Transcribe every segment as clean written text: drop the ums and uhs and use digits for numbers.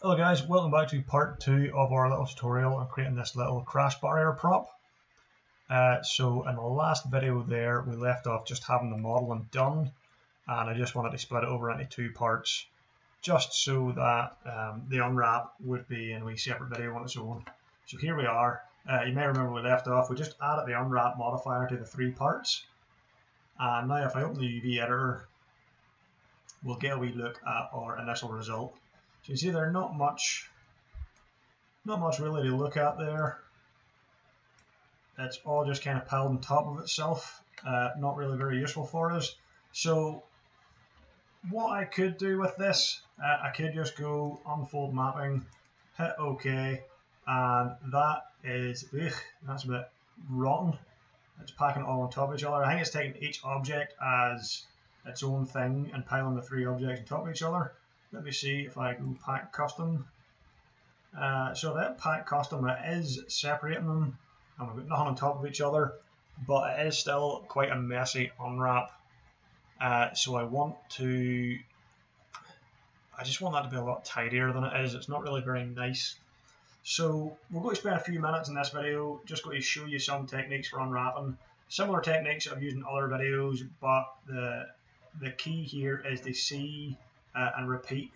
Hello guys, welcome back to part 2 of our little tutorial on creating this little crash barrier prop. So in the last video there we left off just having the modeling done, and I just wanted to split it over into 2 parts just so that the unwrap would be in a wee separate video on its own. So here we are. You may remember we left off, we just added the unwrap modifier to the 3 parts, and now if I open the UV editor we'll get a wee look at our initial result. So you see there's not much really to look at there. It's all just kind of piled on top of itself, not really very useful for us. So what I could do with this, I could just go unfold mapping, hit OK, and that's a bit rotten. It's packing it all on top of each other. I think it's taking each object as its own thing and piling the 3 objects on top of each other. Let me see if I go pack custom. So that pack custom, it is separating them, and we've got nothing on top of each other, but it is still quite a messy unwrap. So I just want that to be a lot tidier than it is. It's not really very nice. So we're going to spend a few minutes in this video just going to show you some techniques for unwrapping. Similar techniques I've used in other videos, but the key here is to see and repeat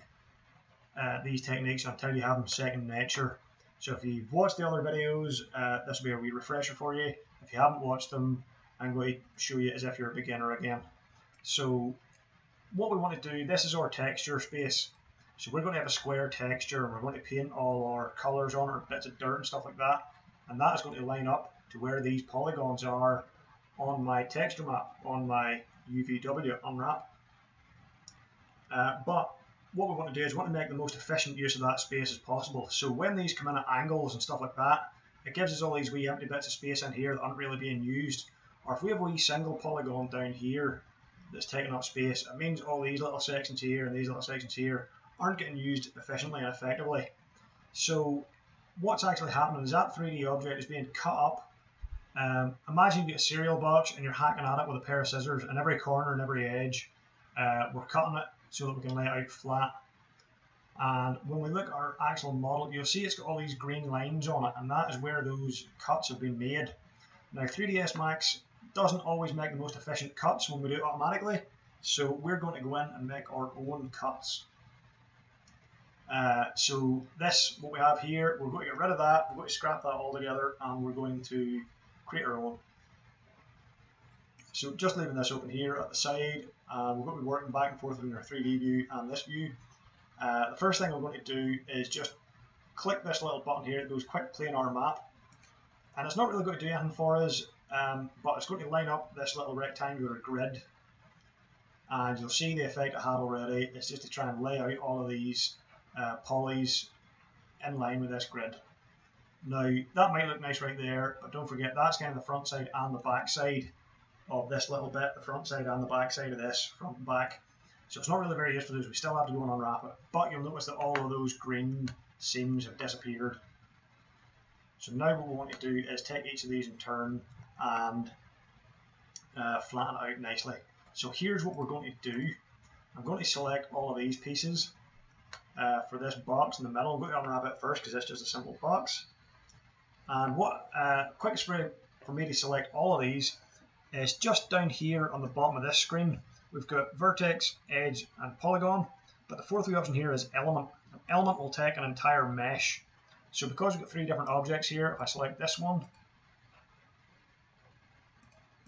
these techniques until you have them second nature. So if you've watched the other videos, this will be a wee refresher for you. If you haven't watched them, I'm going to show you as if you're a beginner again. So what we want to do, this is our texture space. So we're going to have a square texture, and we're going to paint all our colors on it, or bits of dirt and stuff like that, and that is going to line up to where these polygons are on my texture map, on my UVW unwrap. But what we want to do is we want to make the most efficient use of that space as possible. So when these come in at angles and stuff like that, it gives us all these wee empty bits of space in here that aren't really being used. Or if we have a wee single polygon down here that's taking up space, it means all these little sections here and these little sections here aren't getting used efficiently and effectively. So what's actually happening is that 3D object is being cut up. Imagine you get a cereal box and you're hacking at it with a pair of scissors, and every corner and every edge we're cutting it so that we can lay it out flat. And when we look at our actual model, you'll see it's got all these green lines on it, and that is where those cuts have been made. Now 3ds Max doesn't always make the most efficient cuts when we do it automatically, so we're going to go in and make our own cuts. So this, what we have here, we're going to get rid of that, we're going to scrap that all together, and we're going to create our own. So just leaving this open here at the side, we're going to be working back and forth between our 3D view and this view. The first thing we're going to do is just click this little button here that goes quick planar map, and it's not really going to do anything for us, but it's going to line up this little rectangular grid, and you'll see the effect it had already. It's just to try and lay out all of these polys in line with this grid. Now that might look nice right there, but don't forget that's kind of the front side and the back side of this little bit, the front side and the back side of this, front and back. So it's not really very useful to us. We still have to go and unwrap it, but you'll notice that all of those green seams have disappeared. So now what we want to do is take each of these in turn and flatten it out nicely. So here's what we're going to do. I'm going to select all of these pieces for this box in the middle. I'm going to unwrap it first because it's just a simple box. And what quickest way for me to select all of these is just down here on the bottom of this screen. We've got vertex, edge, and polygon, but the fourth wee option here is element. An element will take an entire mesh. So because we've got 3 different objects here, if I select this one,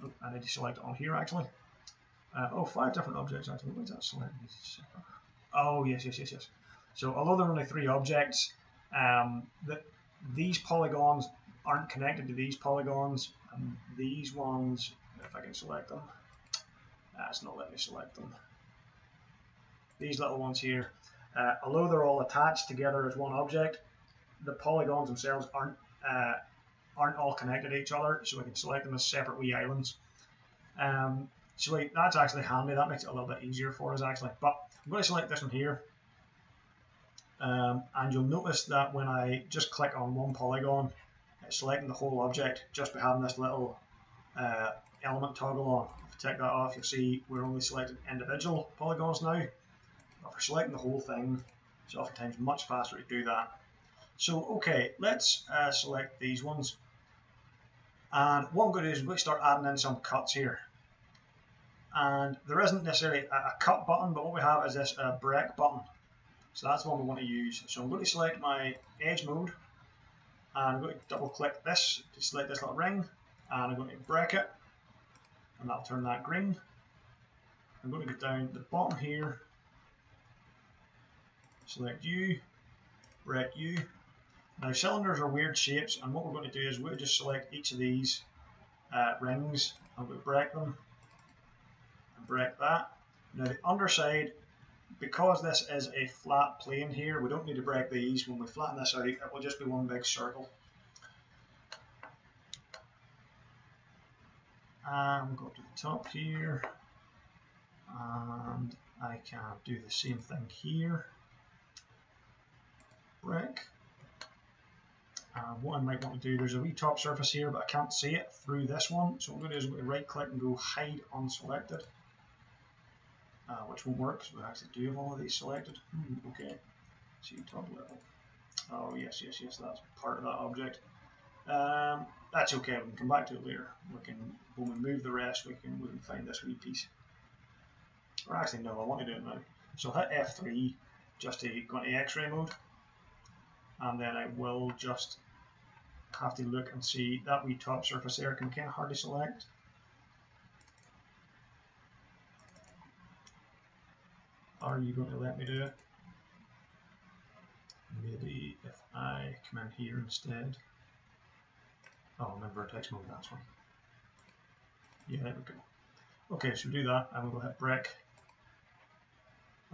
oh, I need to select it on here actually. 5 different objects actually. What is that select? Oh yes. So although there are only 3 objects, these polygons aren't connected to these polygons, and these ones, if I can select them, it's not letting me select them. These little ones here, although they're all attached together as one object, the polygons themselves aren't all connected to each other, so we can select them as separate wee islands. So that's actually handy. That makes it a little bit easier for us actually. But I'm going to select this one here. And you'll notice that when I just click on one polygon, it's selecting the whole object just by having this little element toggle on. If I take that off, you'll see we're only selecting individual polygons now. But if we're selecting the whole thing, It's oftentimes much faster to do that. So okay, let's select these ones. And what I'm going to do is I'm going to start adding in some cuts here. And there isn't necessarily a cut button, but what we have is this break button. So that's the one we want to use. So I'm going to select my edge mode, and I'm going to double click this to select this little ring, and I'm going to break it, and that'll turn that green. I'm going to go down to the bottom here, select U, break U. Now cylinders are weird shapes, and what we're going to do is we'll just select each of these rings, and we'll break them, and break that. Now the underside, because this is a flat plane here, we don't need to break these. When we flatten this out, it will just be one big circle. And we'll go up to the top here, and I can do the same thing here. Break. What I might want to do, there's a wee top surface here, but I can't see it through this one. So what I'm going to do is I'm going to right click and go hide unselected. Which won't work because we actually do have all of these selected. Okay, see top level. Oh yes, that's part of that object. That's okay. We can come back to it later. When we move the rest, we can find this wee piece. Or actually, no, I want to do it now. So I'll hit F3 just to go into X-ray mode, and then I will just have to look and see that wee top surface there. Can kind of hardly select. Are you going to let me do it? Maybe if I come in here instead. Oh, I'm in vertex mode, that's one. Yeah, there we go. Okay, so we do that, and we'll hit break.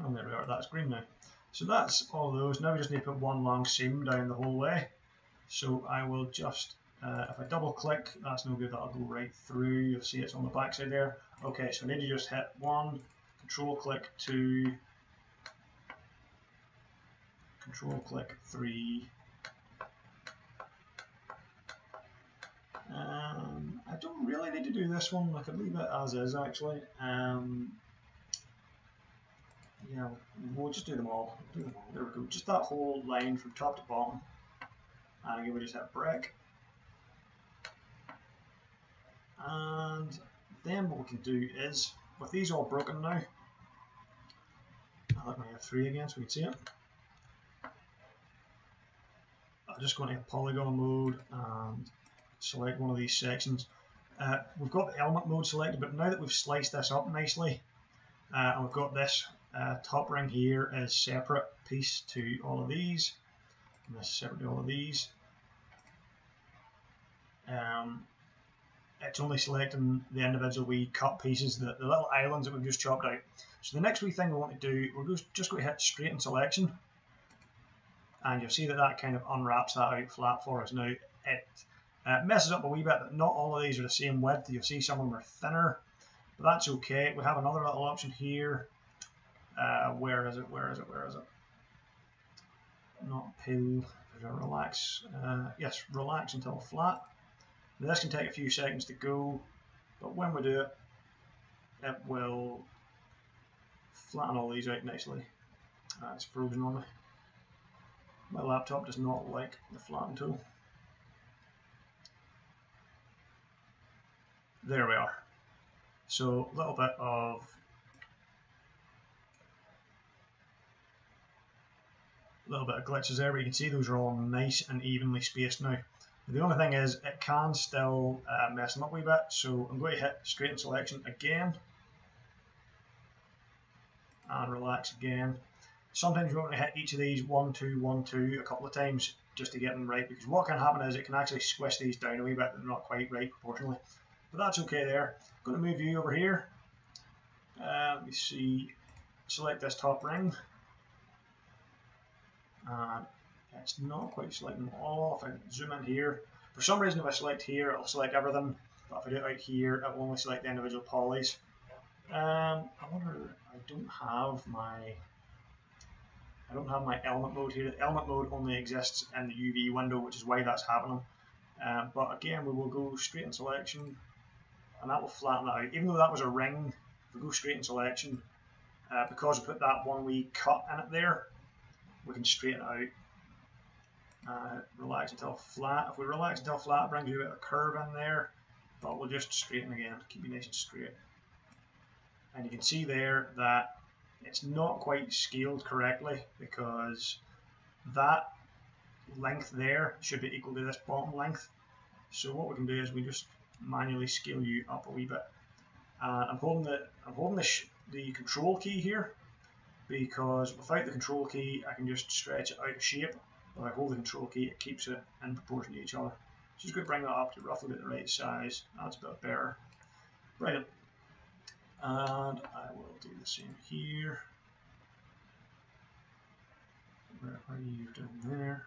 And there we are, that's green now. So that's all of those. Now we just need to put one long seam down the whole way. So I will just, if I double click, that's no good, that'll go right through. You'll see it's on the back side there. Okay, so I need to just hit 1, control click 2, control click 3. I don't really need to do this one. I could leave it as is actually. Yeah, we'll just do them all. There we go. Just that whole line from top to bottom. And again, we just hit break. And then what we can do is, with these all broken now, I'll let my F3 again so we can see it. I'm just going to hit polygon mode and select one of these sections. We've got the element mode selected, but now that we've sliced this up nicely, and we've got this top ring here is separate piece to all of these, and this is separate to all of these. It's only selecting the individual wee cut pieces, the little islands that we've just chopped out. So the next wee thing we want to do, we're just going to hit straighten selection, and you'll see that that kind of unwraps that out flat for us. Now it messes up a wee bit that not all of these are the same width. You'll see some of them are thinner, but that's okay. We have another little option here. Where is it? Not peel. There's a relax. Yes, relax until flat. Now this can take a few seconds to go, but when we do it, it will flatten all these out nicely. It's frozen on me. My laptop does not like the flatten tool. There we are. So a little bit of glitches there, but you can see those are all nice and evenly spaced now. The only thing is it can still mess them up a wee bit, so I'm going to hit straighten selection again and relax again. Sometimes you want to hit each of these 1, 2, 1, 2 a couple of times just to get them right, because what can happen is it can actually squish these down a wee bit. They're not quite right proportionally, but that's okay there. I'm going to move you over here. Let me see, select this top ring, and it's not quite selecting them all. If I zoom in here, for some reason if I select here it'll select everything, but if I do it out here it will only select the individual polys. I wonder, I don't have my element mode here. The element mode only exists in the UV window, which is why that's happening. But again, we will go straighten selection, and that will flatten that out. Even though that was a ring, if we go straighten selection, because we put that one wee cut in it there, we can straighten it out. Relax until flat. If we relax until flat, it brings you a bit of a curve in there, but we'll just straighten again, keep you nice and straight. And you can see there that it's not quite scaled correctly because that length there should be equal to this bottom length. So what we can do is we just manually scale you up a wee bit. I'm holding the control key here because without the control key I can just stretch it out of shape. If I hold the control key, it keeps it in proportion to each other. So just going to bring that up to roughly the right size. That's a bit better. Brilliant. And I will do the same here. Where are you down there?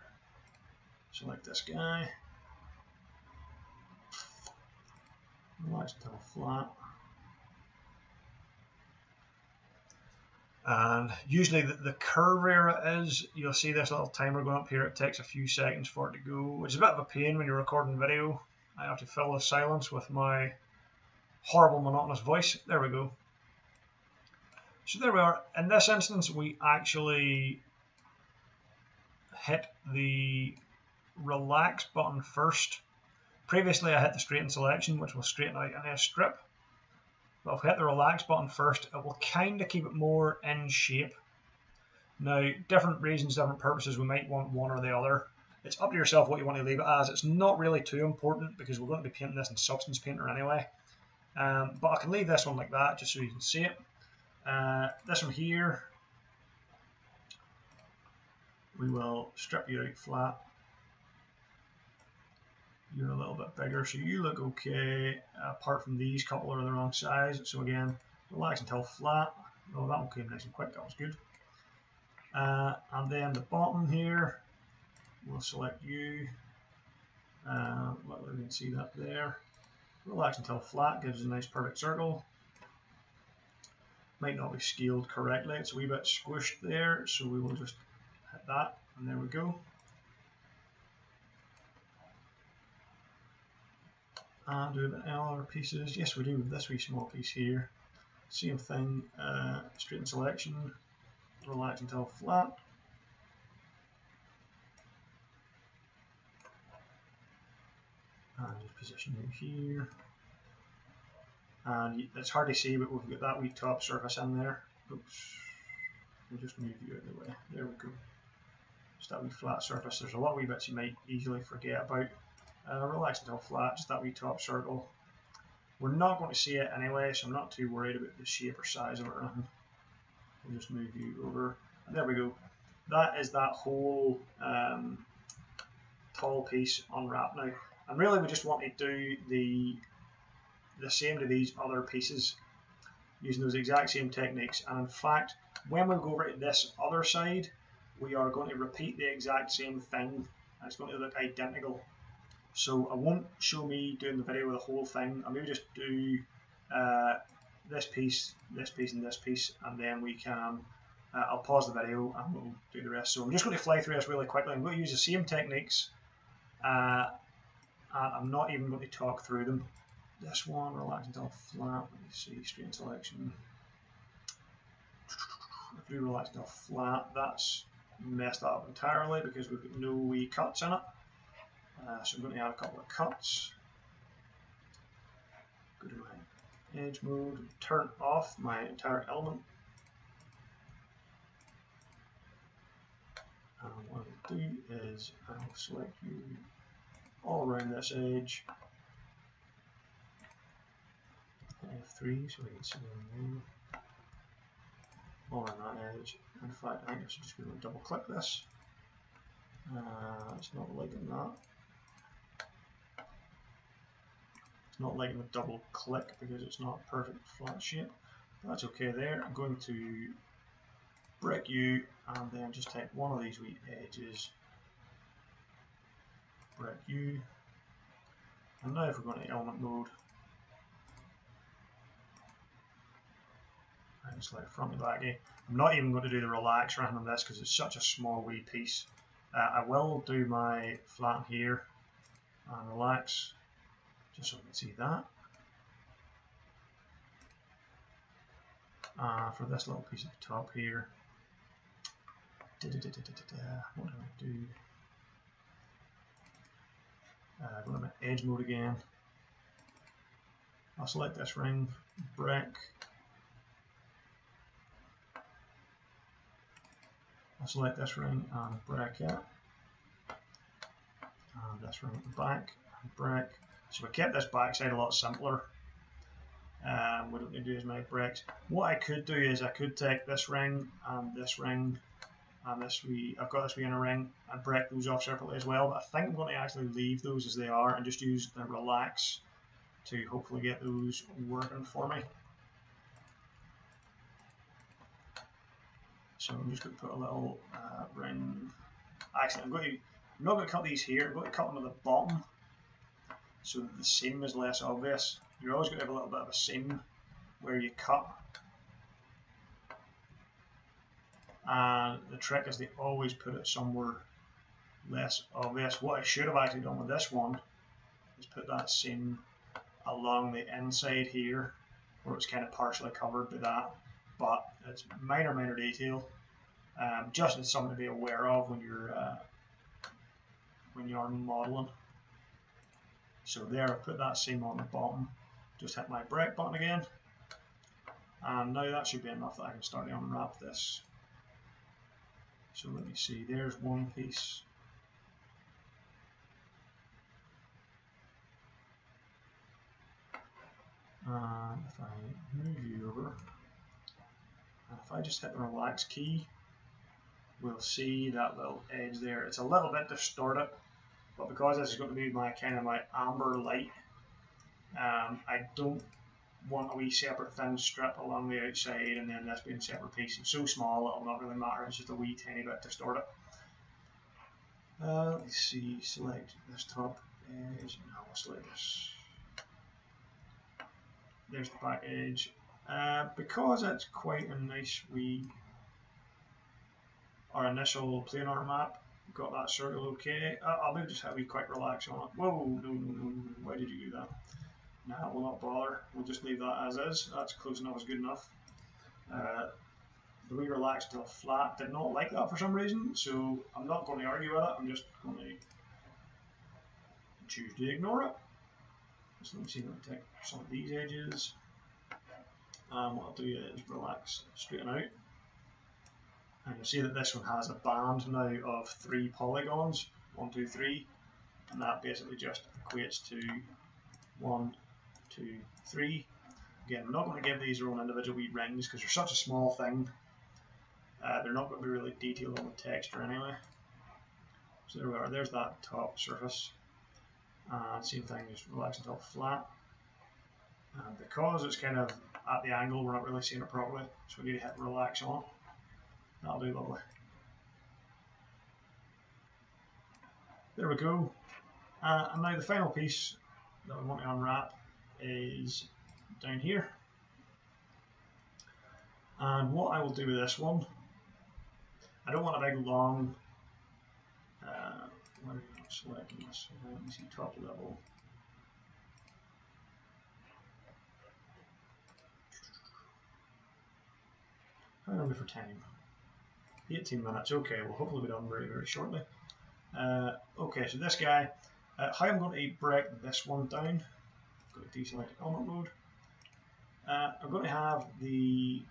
Select this guy. Relax until flat. And usually the curve where it is, you'll see this little timer going up here. It takes a few seconds for it to go, which is a bit of a pain when you're recording video. I have to fill the silence with my horrible monotonous voice. There we go. So there we are. In this instance, we actually hit the relax button first. Previously, I hit the straighten selection, which will straighten out in a strip. But if we hit the relax button first, it will kind of keep it more in shape. Now, different reasons, different purposes, we might want one or the other. It's up to yourself what you want to leave it as. It's not really too important because we're going to be painting this in Substance Painter anyway. But I can leave this one like that just so you can see it. This one here, we will strip you out flat. You're a little bit bigger, so you look okay, apart from these couple are the wrong size. So again, relax until flat. Oh, that one came nice and quick, that was good. And then the bottom here, we'll select you. We can see that there. Relax until flat, gives us a nice perfect circle. Might not be scaled correctly, it's a wee bit squished there, so we will just hit that, and there we go. And do a bit of other pieces. Yes, we do with this wee small piece here. Same thing, straighten selection, relax until flat. And just position you here. And it's hard to see, but we've got that wee top surface in there. Oops. We'll just move you out of the way. There we go. Just that wee flat surface. There's a lot of wee bits you might easily forget about. Relax until flat, just that wee top circle. We're not going to see it anyway, so I'm not too worried about the shape or size of it or anything. We'll just move you over. And there we go. That is that whole tall piece unwrapped now. And really we just want to do the same to these other pieces using those exact same techniques. And in fact, when we go over to this other side, we are going to repeat the exact same thing. And it's going to look identical. So I won't show me doing the video of the whole thing. I'll maybe just do this piece, and this piece, and then we can, I'll pause the video and we'll do the rest. So I'm just going to fly through this really quickly. I'm going to use the same techniques, and I'm not even going to talk through them. This one, relax until flat. Let me see, straighten selection. If we relax until flat, that's messed that up entirely because we've got no wee cuts in it. So I'm going to add a couple of cuts. Go to my edge mode, turn off my entire element. And what I'll do is I'll select you all around this edge. F3 so we can see them all around that edge. In fact, I think I should just be able to double click this. It's not liking that. It's not liking the double click because it's not a perfect flat shape. But that's okay there. I'm going to break you and then just take one of these wee edges. Break you. And now if we're going to element mode, and select front and back. I'm not even going to do the relax or anything on this because it's such a small wee piece. I will do my flat here and relax just so we can see that. For this little piece at the top here, What do I do? Go to my edge mode again. I'll select this ring, brick. I'll select this ring and brick it. And this ring at the back and brick. So we kept this backside a lot simpler. We don't need to do as many bricks. What I could do is I could take this ring and this ring and I've got this wee inner ring and break those off separately as well, but I think I'm going to actually leave those as they are and just use the relax to hopefully get those working for me. So I'm just going to put a little ring. Actually, I'm not going to cut these here. I'm going to cut them at the bottom so that the seam is less obvious. You're always going to have a little bit of a seam where you cut. And the trick is they always put it somewhere less obvious. What I should have actually done with this one is put that seam along the inside here where it's kind of partially covered by that, but it's minor detail, just as something to be aware of when you're modeling. So there, I put that seam on the bottom, just hit my break button again, and now that should be enough that I can start to unwrap this. So let me see, there's one piece. And if I move you over, and if I just hit the relax key, we'll see that little edge there. It's a little bit distorted, but because this is going to be my kind of my amber light, I don't want a wee separate thin strip along the outside and then this being a separate piece. It's so small it'll not really matter, it's just a wee tiny bit distorted. Let's see, select this top edge, now we'll select this. There's the back edge. Because it's quite a nice our initial planar map, got that circle okay. I'll maybe just have a wee quick relax on it. Whoa, no, why did you do that? Nah, we'll not bother. We'll just leave that as is. That's close enough, is good enough. The wee relax till flat did not like that for some reason, so I'm not going to argue with it. I'm just going to choose to ignore it. So let me see if I can take some of these edges. What I'll do is relax, straighten out. And you'll see that this one has a band now of 3 polygons, 1, 2, 3, and that basically just equates to 1, 2, 3. Again, I'm not going to give these their own individual wee rings because they're such a small thing. They're not going to be really detailed on the texture anyway. So there we are, there's that top surface. Same thing, just relax until flat. And because it's kind of at the angle, we're not really seeing it properly, so we need to hit relax on it. That'll do lovely. There we go. And now the final piece that we want to unwrap is down here. And what I will do with this one, I don't want a big long, where are you selecting this? Let me see, top level. How are we for time? 18 minutes, okay, we'll hopefully be done very shortly. Okay, so this guy, how I'm going to break this one down, go to deselect element mode. I'm going to have the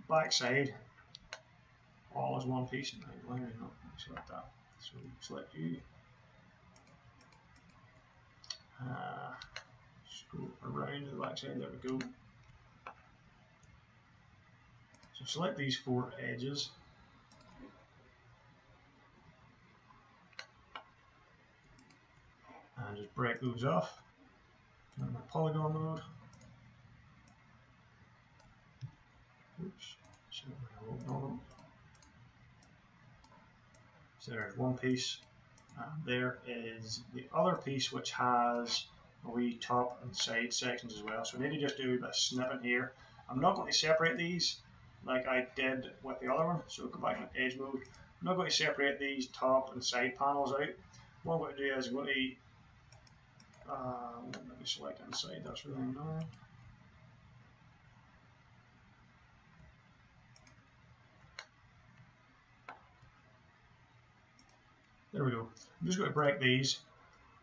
backside all as one piece. Why do I not select that? So select you. Just go around to the backside, there we go. So select these 4 edges. And just break those off. I'm in my polygon mode. Oops, so there's one piece, and there is the other piece which has a wee top and side sections as well. So I need to just do a bit of snipping here. I'm not going to separate these like I did with the other one, so go back to edge mode. I'm not going to separate these top and side panels out. What I'm going to do is I'm going to let me select inside, that's really annoying. There we go. I'm just going to break these,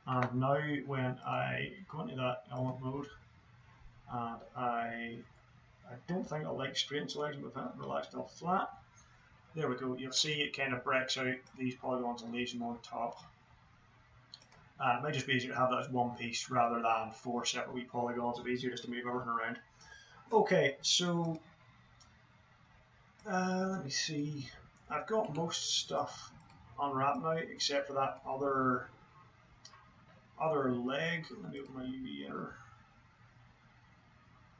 and now when I go into that element mode, and I don't think I like straight selection with that, relax till flat. There we go. You'll see it kind of breaks out these polygons and leaves them on top. And it might just be easier to have that as one piece rather than 4 separate wee polygons. It'll be easier just to move everything around. Okay, so let me see. I've got most stuff unwrapped now, except for that other leg. Let me open my UV editor.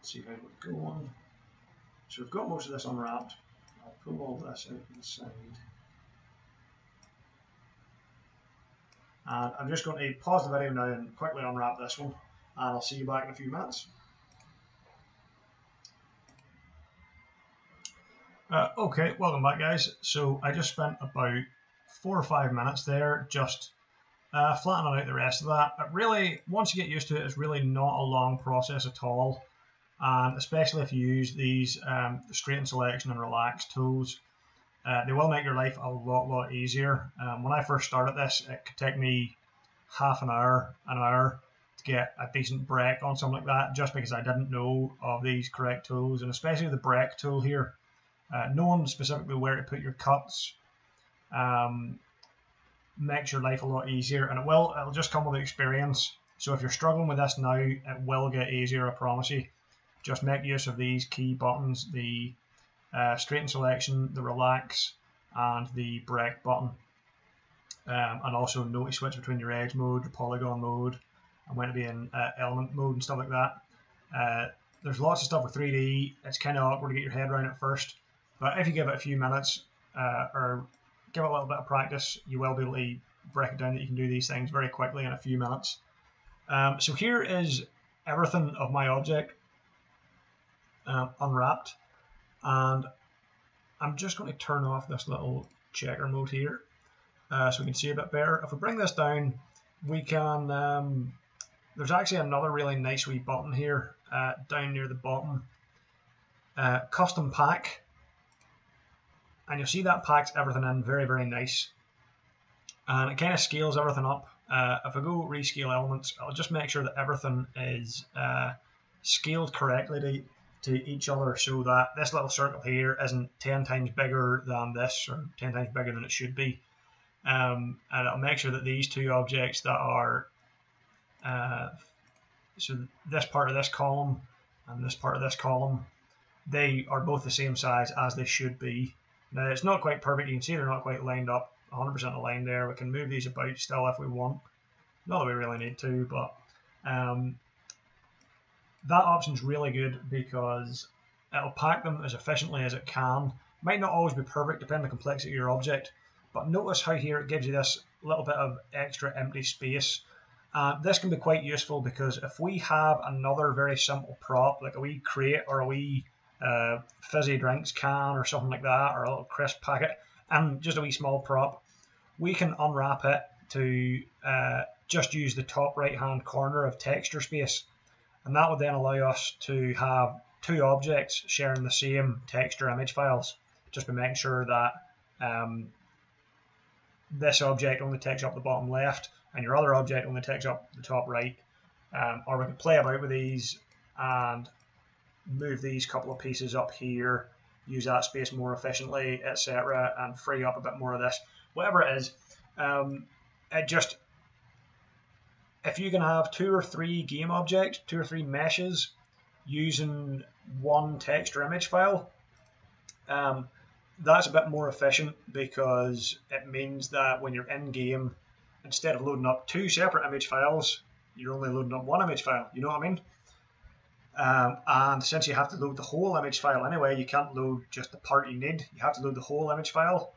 See how it's going. So we've got most of this unwrapped. I'll pull all this out to the side. And I'm just going to pause the video now and quickly unwrap this one, and I'll see you back in a few minutes. Okay, welcome back guys. So I just spent about 4 or 5 minutes there just flattening out the rest of that. But really, once you get used to it, it's really not a long process at all. And especially if you use these straighten selection and relax tools, they will make your life a lot easier. When I first started this, it could take me half an hour to get a decent break on something like that, just because I didn't know of these correct tools, and especially the break tool here. Knowing specifically where to put your cuts makes your life a lot easier, and it'll just come with experience. So if you're struggling with this now, it will get easier, I promise you. Just make use of these key buttons, the straighten selection, the relax, and the break button. And also know to switch between your edge mode, your polygon mode, and when to be in element mode and stuff like that. There's lots of stuff with 3D. It's kind of awkward to get your head around at first, but if you give it a few minutes or give it a little bit of practice, you will be able to break it down that you can do these things very quickly in a few minutes. So here is everything of my object unwrapped, and I'm just going to turn off this little checker mode here so we can see a bit better. If we bring this down, we can there's actually another really nice wee button here down near the bottom, custom pack, and you'll see that packs everything in very nice, and it kind of scales everything up. If I go rescale elements, I'll just make sure that everything is scaled correctly to each other, so that this little circle here isn't 10 times bigger than this, or 10 times bigger than it should be. And it'll make sure that these two objects that are so this part of this column and this part of this column, they are both the same size as they should be. Now it's not quite perfect, you can see they're not quite lined up 100% aligned there. We can move these about still if we want, not that we really need to, but that option's really good because it'll pack them as efficiently as it can. Might not always be perfect depending on the complexity of your object, but notice how here it gives you this little bit of extra empty space. This can be quite useful because if we have another very simple prop, like a wee crate or a wee fizzy drinks can or something like that, or a little crisp packet, and just a wee small prop, we can unwrap it to just use the top right hand corner of texture space, and that would then allow us to have two objects sharing the same texture image files, just by making sure that this object only takes up the bottom left and your other object only takes up the top right. Or we can play about with these and move these couple of pieces up here, use that space more efficiently, etc., and free up a bit more of this. Whatever it is, if you can have 2 or 3 game objects, 2 or 3 meshes using one texture image file, that's a bit more efficient because it means that when you're in game, instead of loading up 2 separate image files, you're only loading up 1 image file. You know what I mean? And since you have to load the whole image file anyway, you can't load just the part you need. You have to load the whole image file.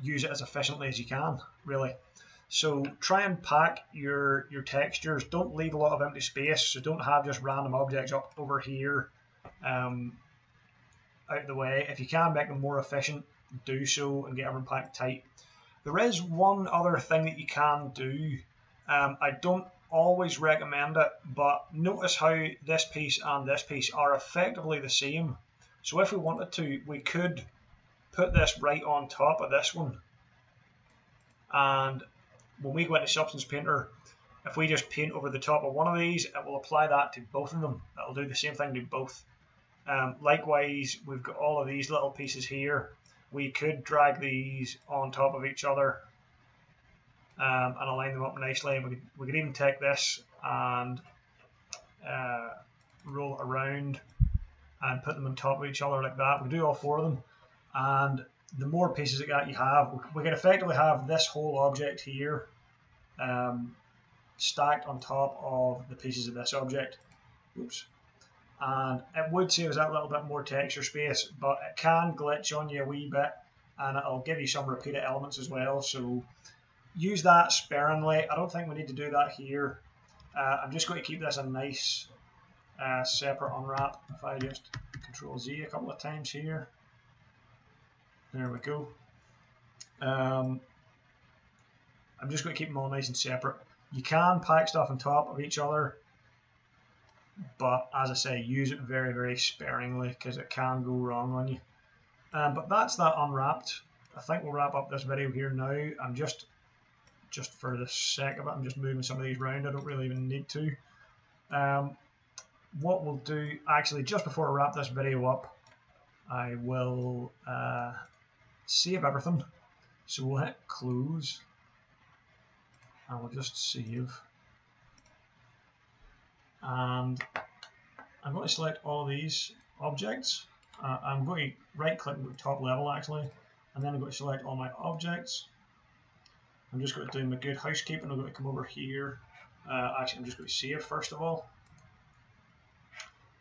Use it as efficiently as you can, really. So try and pack your textures. Don't leave a lot of empty space. So don't have just random objects up over here out of the way. If you can make them more efficient, do so and get everything packed tight. There is one other thing that you can do. I don't always recommend it, but notice how this piece and this piece are effectively the same. So if we wanted to, we could put this right on top of this one And when we go into Substance Painter, if we just paint over the top of one of these, it will apply that to both of them. It'll do the same thing to both. Likewise, we've got all of these little pieces here. We could drag these on top of each other and align them up nicely. We could even take this and roll it around and put them on top of each other like that. We do all four of them, and the more pieces that you have, we can effectively have this whole object here stacked on top of the pieces of this object. Oops. And it would save us that little bit more texture space, but it can glitch on you a wee bit, and it'll give you some repeated elements as well, so use that sparingly. I don't think we need to do that here. I'm just going to keep this a nice separate unwrap. If I just Control Z a couple of times here, there we go. I'm just going to keep them all nice and separate. You can pack stuff on top of each other, but as I say, use it very, very sparingly because it can go wrong on you. But that's that unwrapped. I think we'll wrap up this video here now. I'm just for the sake of it, I'm just moving some of these around. I don't really even need to. What we'll do, actually, just before I wrap this video up, I will save everything. So we'll hit close, and we'll just save. And I'm going to select all of these objects. I'm going to right click and go to top level actually, and then I'm going to select all my objects. I'm just going to do my good housekeeping. I'm going to come over here. Actually, I'm just going to save first of all.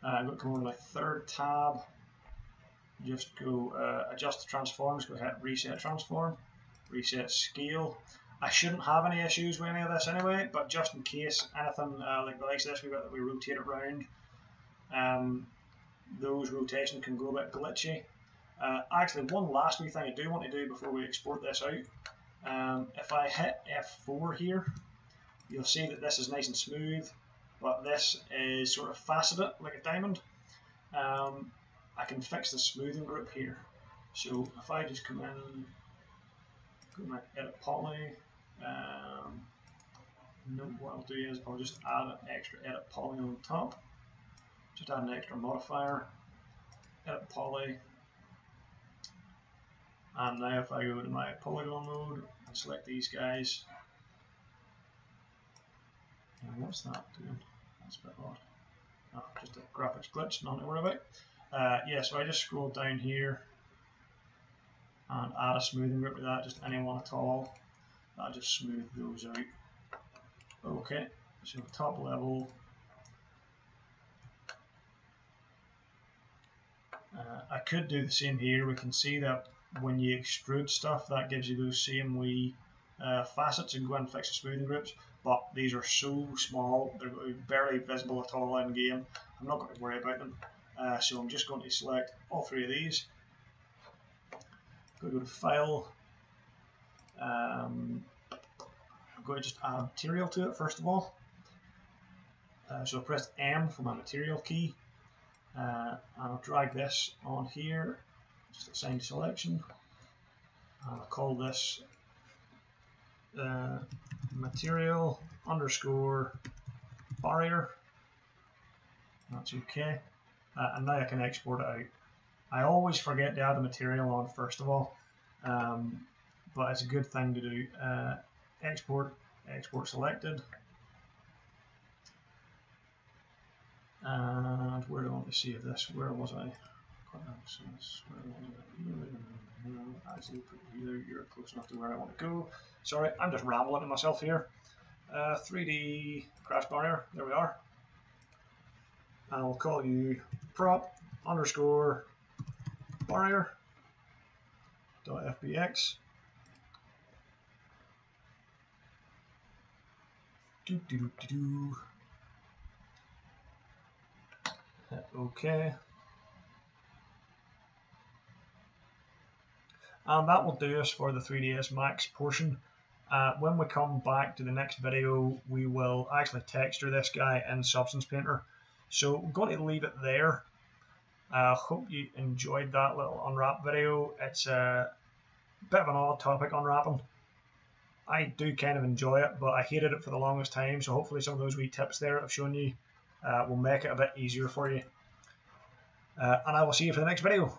I'm going to come over to my third tab. Just go adjust the transforms. Go ahead, reset transform, reset scale. I shouldn't have any issues with any of this anyway, but just in case anything like the likes of this we rotate it around, those rotations can go a bit glitchy. Actually, one last wee thing I do want to do before we export this out. If I hit F4 here, you'll see that this is nice and smooth, but this is sort of faceted like a diamond. I can fix the smoothing group here. So if I just come in, go to my edit poly, what I'll do is I'll just add an extra edit poly on top. Just add an extra modifier, edit poly. And now if I go to my polygon mode and select these guys, and what's that doing? That's a bit odd. Oh, just a graphics glitch, nothing to worry about. Yeah, so I just scroll down here and add a smoothing group to that, just any one at all. That'll just smooth those out. Okay, so top level. I could do the same here. We can see that when you extrude stuff, that gives you those same wee facets, and go and fix the smoothing groups. But these are so small, they're barely visible at all in game. I'm not going to worry about them. So I'm just going to select all three of these. Go to File. I'm going to just add material to it first of all. So I'll press M for my material key. And I'll drag this on here, just assign selection. I'll call this material underscore barrier. That's okay. And now I can export it out. I always forget to add the material on first of all, but it's a good thing to do. Export selected. And where do I want to save this? Where was I? Actually, you're close enough to where I want to go. Sorry, I'm just rambling to myself here. 3D crash barrier, there we are. And I'll call you prop underscore barrier .fbx. Hit OK. And that will do us for the 3ds Max portion. When we come back to the next video, we will actually texture this guy in Substance Painter. So I'm going to leave it there. Hope you enjoyed that little unwrap video. It's a bit of an odd topic, unwrapping. I do kind of enjoy it, but I hated it for the longest time, so hopefully some of those wee tips there I've shown you will make it a bit easier for you. And I will see you for the next video.